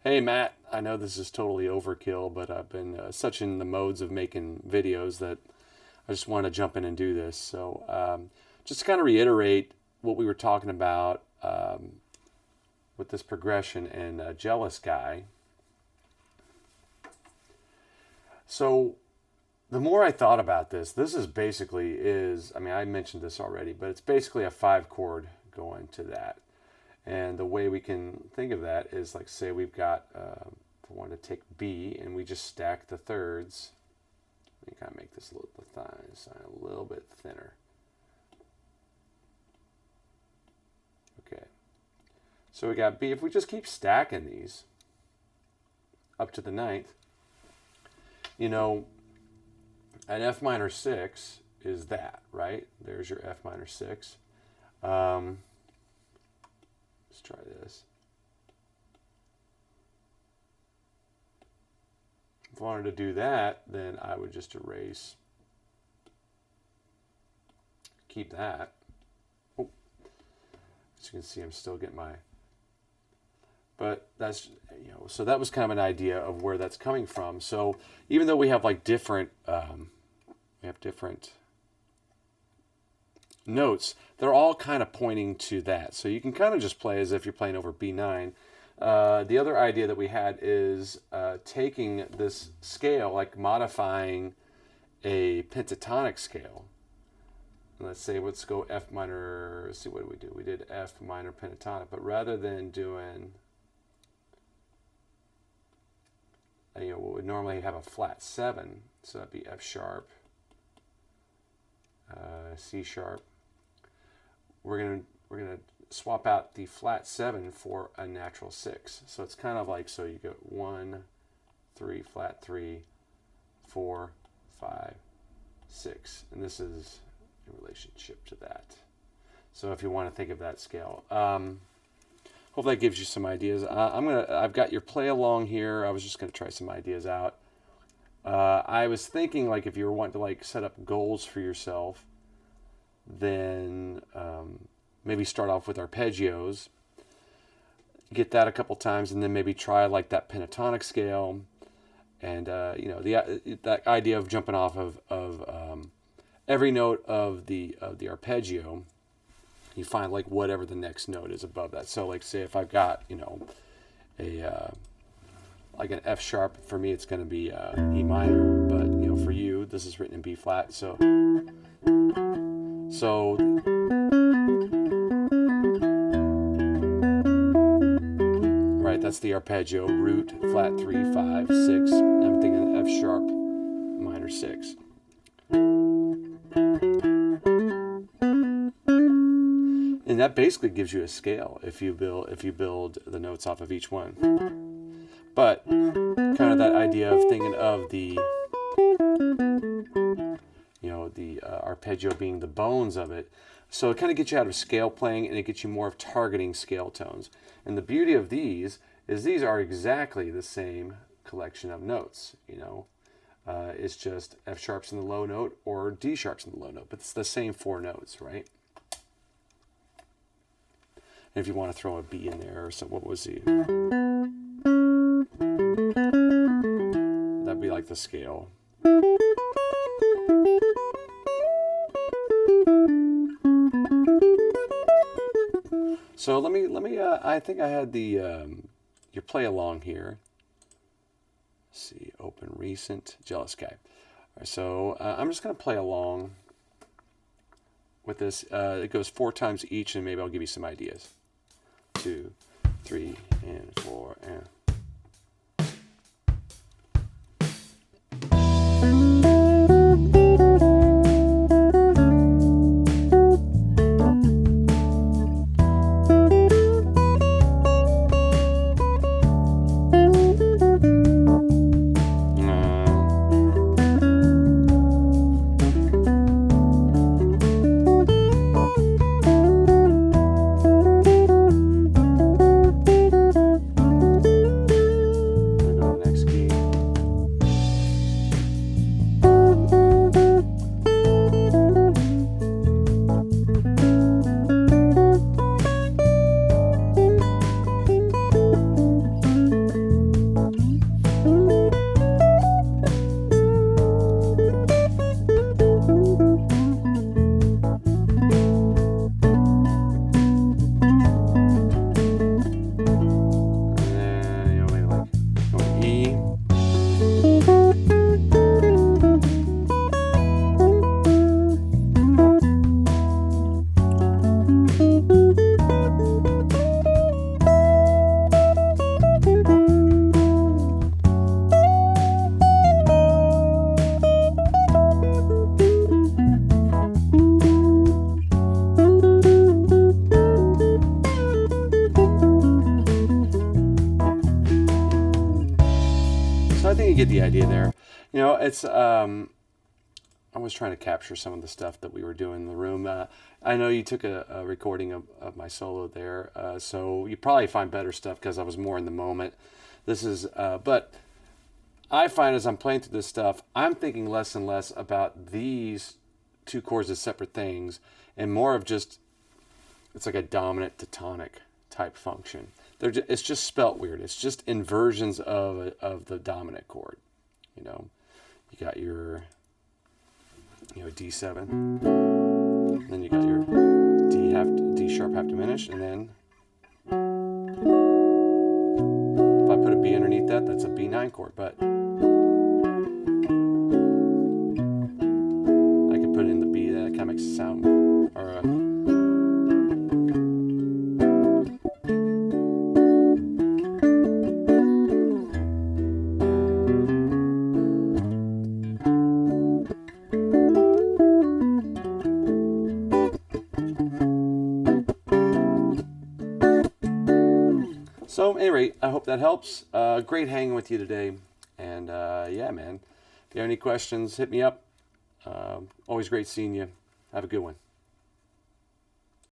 Hey Matt, I know this is totally overkill, but I've been such in the modes of making videos that I just want to jump in and do this. Just to kind of reiterate what we were talking about with this progression and jealous guy. So, the more I thought about this, this is basically is, I mean, I mentioned this already, but it's basically a five chord going to that. And the way we can think of that is like, say we've got, if we want to take B and we just stack the thirds. Let me kind of make this a little bit thinner. Okay. So we got B. If we just keep stacking these up to the ninth, you know, an F minor 6 is that, right? There's your F minor 6. Let's try this. If I wanted to do that, then I would just erase, keep that. Oh, as you can see, I'm still getting my, but that's, so that was kind of an idea of where that's coming from. So even though we have like different, different notes, they're all kind of pointing to that. So you can kind of just play as if you're playing over B9. The other idea that we had is taking this scale, like modifying a pentatonic scale. Let's say, let's go F minor, let's see, what did we do? We did F minor pentatonic, but rather than doing, what would normally have a flat 7, so that'd be F sharp, C sharp. We're gonna swap out the flat 7 for a natural 6. So it's kind of like, so you go 1, 3, flat 3, 4, 5, 6, and this is in relationship to that. So if you want to think of that scale, hopefully that gives you some ideas. I've got your play along here. I was just gonna try some ideas out. I was thinking, like, if you were wanting to like set up goals for yourself, then maybe start off with arpeggios, get that a couple times, and then maybe try like that pentatonic scale, and that idea of jumping off of every note of the arpeggio, you find like whatever the next note is above that. So like, say if I've got a like an F sharp, for me it's going to be E minor, but for you this is written in B flat. So right, that's the arpeggio, root, flat 3, 5, 6. I'm thinking F sharp, minor 6. And that basically gives you a scale if you build the notes off of each one. But kind of that idea of thinking of the arpeggio being the bones of it. So it kind of gets you out of scale playing, and it gets you more of targeting scale tones. And the beauty of these is these are exactly the same collection of notes. It's just F sharps in the low note or D sharps in the low note, but it's the same 4 notes, right? And if you want to throw a B in there, or so, what was the? That'd be like the scale. So let me. I think I had the your play along here. Let's see, open recent jealous guy. All right, so I'm just gonna play along with this. It goes 4 times each, and maybe I'll give you some ideas. 2, 3, and 4, and. think you get the idea there. You know, it's I was trying to capture some of the stuff that we were doing in the room. I know you took a recording of my solo there, so you probably find better stuff because I was more in the moment. This is, but I find as I'm playing through this stuff, I'm thinking less and less about these two chords as separate things, and more of just, it's like a dominant to tonic type function. It's just spelt weird. It's just inversions of the dominant chord. You know, you got your D7, then you got your D sharp half diminished, and then if I put a B underneath that, that's a B9 chord. But I could put in the B. That kind of makes it sound, or so, at any rate, I hope that helps. Great hanging with you today. And yeah, man, if you have any questions, hit me up. Always great seeing you. Have a good one.